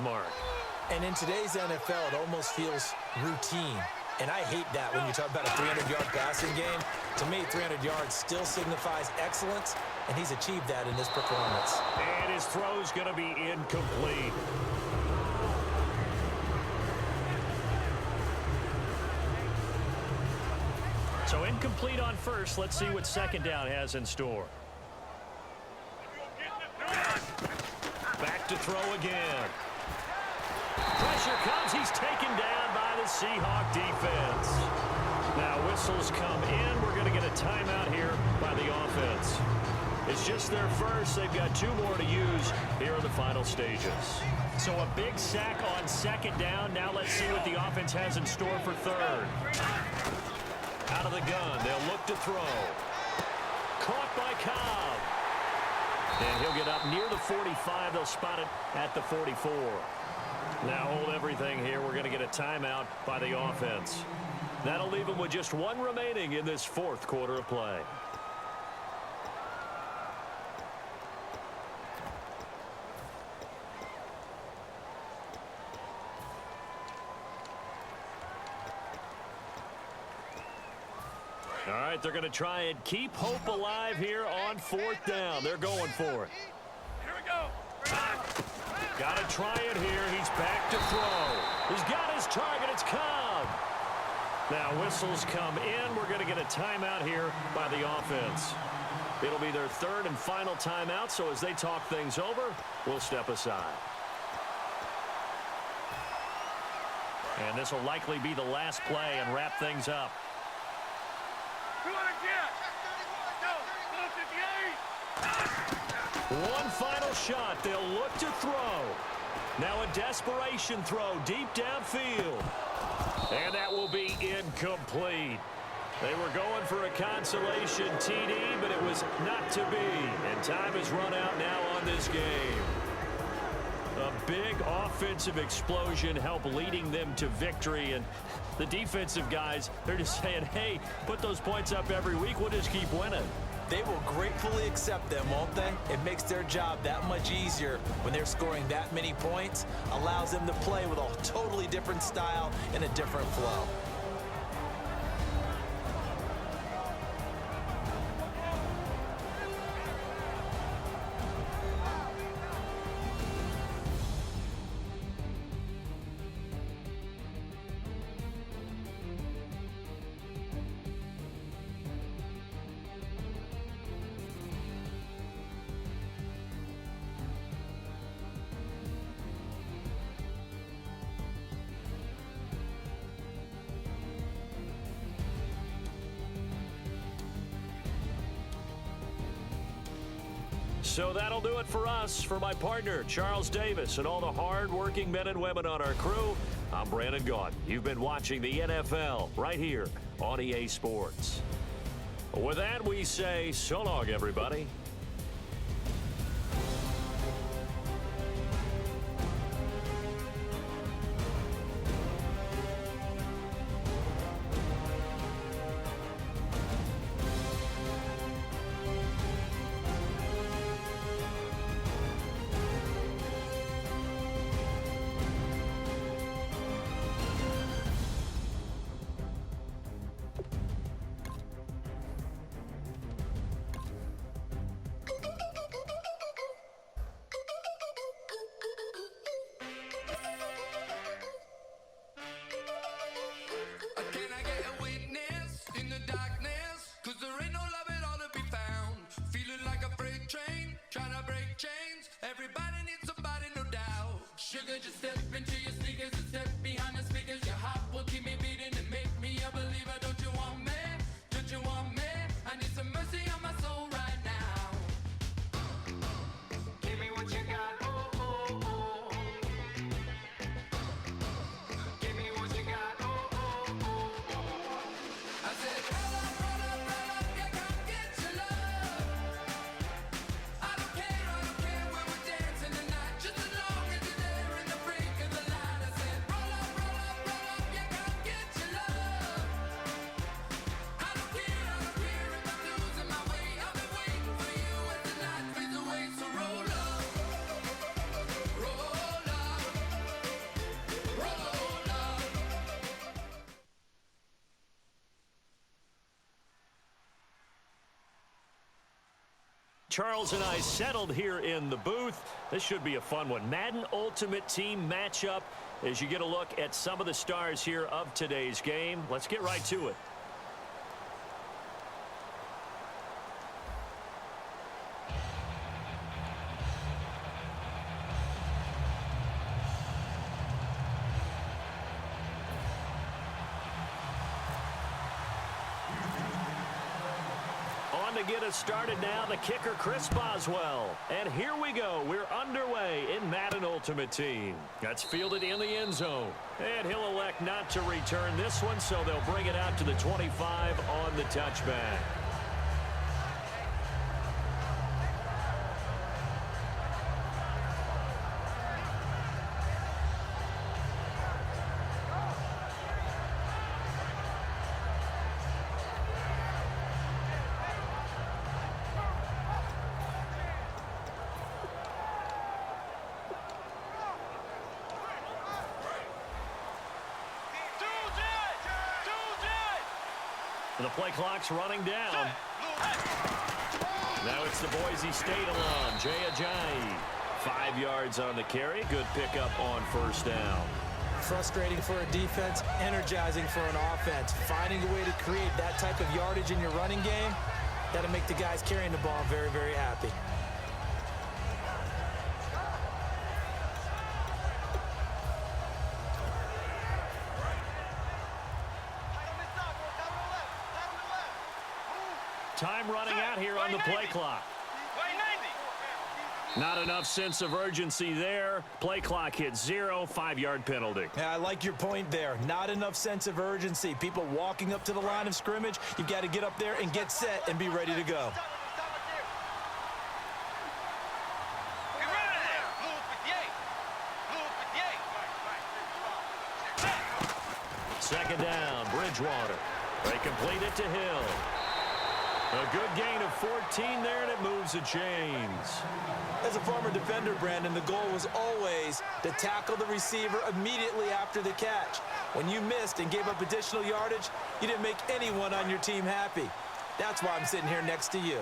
mark. And in today's NFL, it almost feels routine. And I hate that when you talk about a 300-yard passing game. To me, 300 yards still signifies excellence, and he's achieved that in this performance. And his throw's going to be incomplete. So incomplete on first. Let's see what second down has in store. Back to throw again. Pressure comes. He's taken down by the Seahawk defense. Now whistles come in. We're going to get a timeout here by the offense. It's just their first. They've got 2 more to use here in the final stages. So a big sack on second down. Now let's see what the offense has in store for third. Out of the gun. They'll look to throw. Caught by Cobb. And he'll get up near the 45. They'll spot it at the 44. Now hold everything here. We're going to get a timeout by the offense. That'll leave them with just 1 remaining in this 4th quarter of play. All right, they're going to try and keep hope alive here on 4th down. They're going for it. Here we go. Got to try it here. He's back to throw. He's got his target. It's Cobb. Now whistles come in. We're going to get a timeout here by the offense. It'll be their 3rd and final timeout, so as they talk things over, we'll step aside. And this will likely be the last play and wrap things up. One final shot. They'll look to throw. Now a desperation throw deep downfield. And that will be incomplete. They were going for a consolation TD, but it was not to be. And time has run out now on this game. A big offensive explosion helped leading them to victory. And the defensive guys, they're just saying, hey, put those points up every week. We'll just keep winning. They will gratefully accept them, won't they? It makes their job that much easier when they're scoring that many points. Allows them to play with a totally different style and a different flow. So that'll do it for us. For my partner, Charles Davis, and all the hard-working men and women on our crew, I'm Brandon Gaudin. You've been watching the NFL right here on EA Sports. With that, we say so long, everybody. Just step into your sneakers and step behind the speakers. Your heart will keep me beating and make me a believer. Don't you want me? Don't you want me? I need some mercy on my soul right now. Give me what you got. Oh, oh, oh. Give me what you got. Oh, oh, oh, oh. I said, roll up, yeah, come get your love. I don't care when we're dancing tonight. Just as long as you're there in the break of the light. I said, roll up, yeah, Charles and I settled here in the booth. This should be a fun one. Madden Ultimate Team matchup as you get a look at some of the stars here of today's game. Let's get right to it. To get us started now, the kicker, Chris Boswell. And here we go. We're underway in Madden Ultimate Team. That's fielded in the end zone. And he'll elect not to return this one, so they'll bring it out to the 25 on the touchback. The play clock's running down. Now it's the Boise State alum, Jay Ajayi. 5 yards on the carry. Good pickup on first down. Frustrating for a defense, energizing for an offense. Finding a way to create that type of yardage in your running game, that'll make the guys carrying the ball very, very happy. Time running out here on the play clock. Not enough sense of urgency there. Play clock hits 0, 5-yard penalty. Yeah, I like your point there. Not enough sense of urgency. People walking up to the line of scrimmage, you've got to get up there and get set and be ready to go. Second down, Bridgewater. They complete it to Hill. A good gain of 14 there, and it moves the chains. As a former defender, Brandon, the goal was always to tackle the receiver immediately after the catch. When you missed and gave up additional yardage, you didn't make anyone on your team happy. That's why I'm sitting here next to you.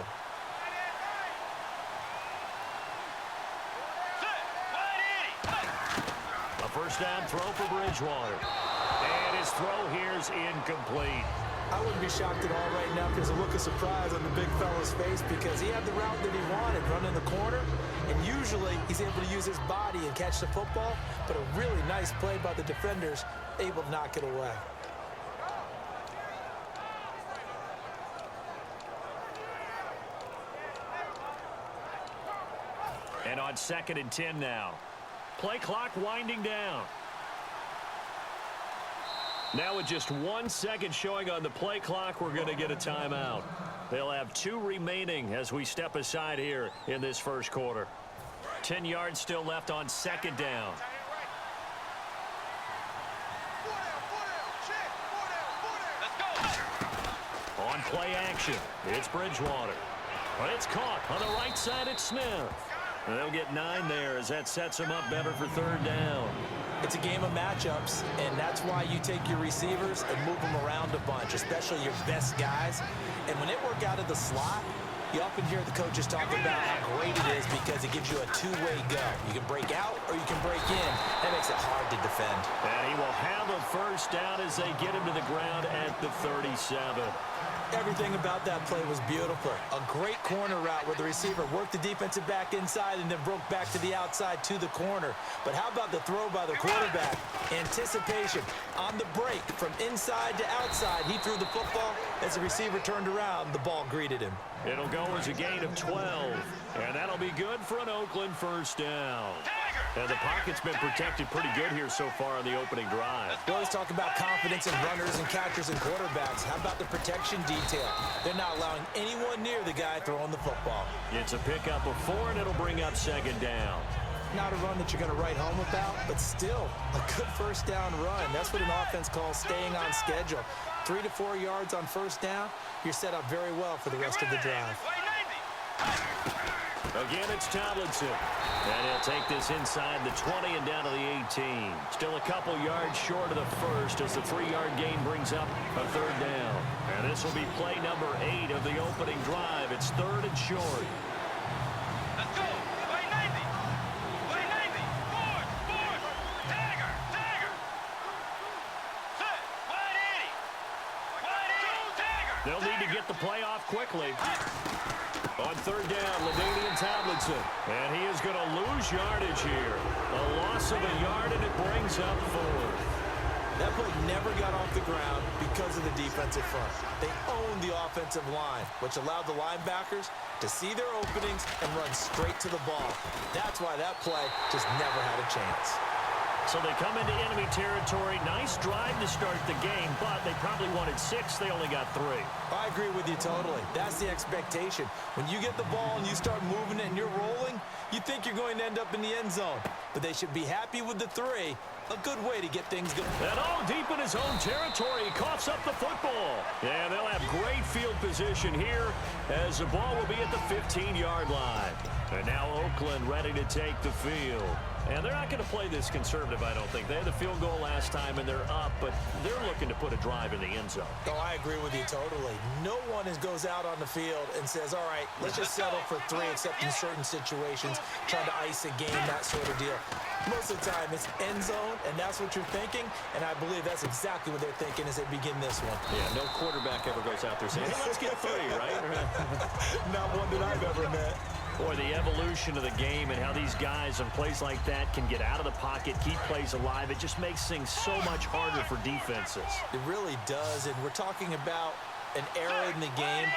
A first down throw for Bridgewater. And his throw here is incomplete. I wouldn't be shocked at all right now if there's a look of surprise on the big fella's face because he had the route that he wanted, running the corner, and usually he's able to use his body and catch the football, but a really nice play by the defenders, able to knock it away. And on 2nd and 10 now. Play clock winding down. Now with just 1 second showing on the play clock, we're going to get a timeout. They'll have 2 remaining as we step aside here in this first quarter. 10 yards still left on 2nd down. On play action, it's Bridgewater. But it's caught on the right side. It's Smith. And they'll get 9 there as that sets them up better for 3rd down. It's a game of matchups, and that's why you take your receivers and move them around a bunch, especially your best guys. And when it worked out of the slot, you often hear the coaches talk about how great it is because it gives you a two-way go. You can break out or you can break in. That makes it hard to defend. And he will have a first down as they get him to the ground at the 37. Everything about that play was beautiful. A great corner route where the receiver worked the defensive back inside and then broke back to the outside to the corner. But how about the throw by the quarterback? Anticipation on the break from inside to outside. He threw the football. As the receiver turned around, the ball greeted him. It'll go as a gain of 12. And that'll be good for an Oakland first down. And the pocket's been protected pretty good here so far on the opening drive. We always talk about confidence in runners and catchers and quarterbacks. How about the protection detail? They're not allowing anyone near the guy throwing the football. It's a pickup of 4, and it'll bring up 2nd down. Not a run that you're going to write home about, but still a good first down run. That's what an offense calls staying on schedule. 3 to 4 yards on first down, you're set up very well for the rest of the drive. Again, it's Tomlinson. And he'll take this inside the 20 and down to the 18. Still a couple yards short of the first as the 3-yard gain brings up a 3rd down. And this will be play number 8 of the opening drive. It's 3rd and short. They'll need to get the play off quickly. On third down, LaDainian Tomlinson. And he is going to lose yardage here. A loss of a yard, and it brings up 4th. That play never got off the ground because of the defensive front. They owned the offensive line, which allowed the linebackers to see their openings and run straight to the ball. That's why that play just never had a chance. So they come into enemy territory. Nice drive to start the game, but they probably wanted 6. They only got 3. I agree with you totally. That's the expectation. When you get the ball and you start moving it and you're rolling, you think you're going to end up in the end zone. But they should be happy with the 3. A good way to get things going. And all deep in his own territory, he coughs up the football. And they'll have great field position here as the ball will be at the 15-yard line. And now Oakland ready to take the field. And they're not going to play this conservative, I don't think. They had the field goal last time, and they're up, but they're looking to put a drive in the end zone. Oh, I agree with you totally. No one goes out on the field and says, all right, let's just settle for 3, except in certain situations, trying to ice a game, that sort of deal. Most of the time, it's end zone, and that's what you're thinking, and I believe that's exactly what they're thinking as they begin this one. Yeah, no quarterback ever goes out there saying, hey, let's get 3, right? Not one that I've ever met. Boy, the evolution of the game and how these guys on plays like that can get out of the pocket, keep plays alive, it just makes things so much harder for defenses. It really does, and we're talking about an era in the game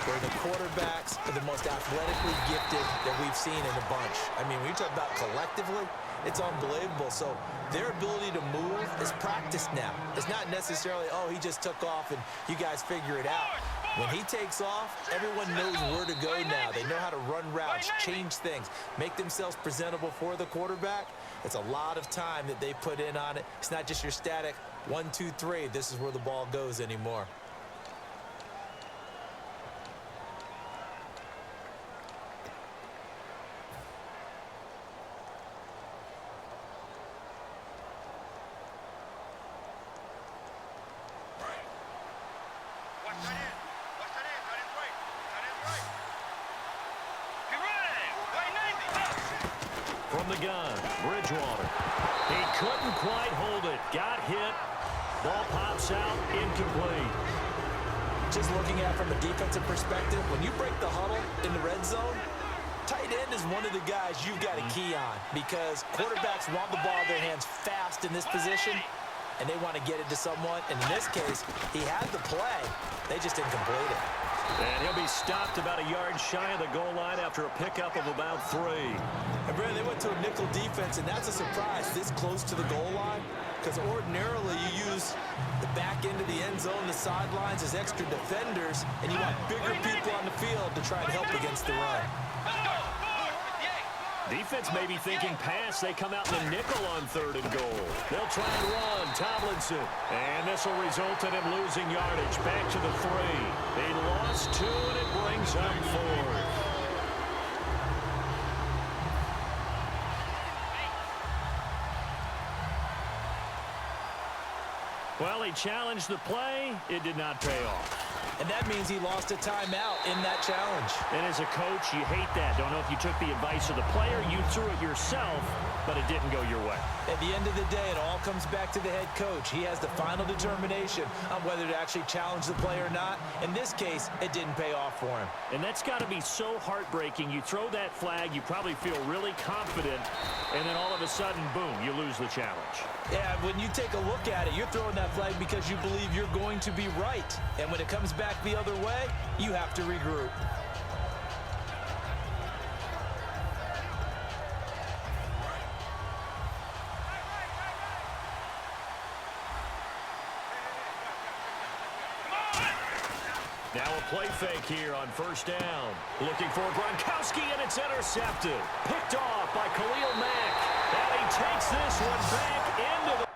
where the quarterbacks are the most athletically gifted that we've seen in a bunch. I mean, when you talk about collectively, it's unbelievable. So their ability to move is practiced now. It's not necessarily, oh, he just took off and you guys figure it out. When he takes off, everyone knows where to go now. They know how to run routes, change things, make themselves presentable for the quarterback. It's a lot of time that they put in on it. It's not just your static 1, 2, 3. This is where the ball goes anymore. From the gun, Bridgewater. He couldn't quite hold it. Got hit. Ball pops out, incomplete. Just looking at it from a defensive perspective, when you break the huddle in the red zone, tight end is one of the guys you've got to key on because quarterbacks want the ball in their hands fast in this position, and they want to get it to someone. And in this case, he had the play. They just didn't complete it. And he'll be stopped about a yard shy of the goal line after a pickup of about 3. And Brandon, they went to a nickel defense, and that's a surprise this close to the goal line because ordinarily you use the back end of the end zone, the sidelines as extra defenders, and you want bigger people on the field to try and help against the run. Defense may be thinking pass. They come out in the nickel on 3rd and goal. They'll try and run. Tomlinson. And this will result in him losing yardage. Back to the 3. He lost 2, and it brings up 4th. Well, he challenged the play. It did not pay off. And that means he lost a timeout in that challenge. And as a coach, you hate that. Don't know if you took the advice of the player, you threw it yourself, but it didn't go your way. At the end of the day, it all comes back to the head coach. He has the final determination on whether to actually challenge the play or not. In this case, it didn't pay off for him. And that's got to be so heartbreaking. You throw that flag, you probably feel really confident, and then all of a sudden, boom, you lose the challenge. Yeah, when you take a look at it, you're throwing that flag because you believe you're going to be right. And when it comes back the other way, you have to regroup. Now a play fake here on 1st down. Looking for Gronkowski, and it's intercepted. Picked off by Khalil Mack. And he takes this one back into the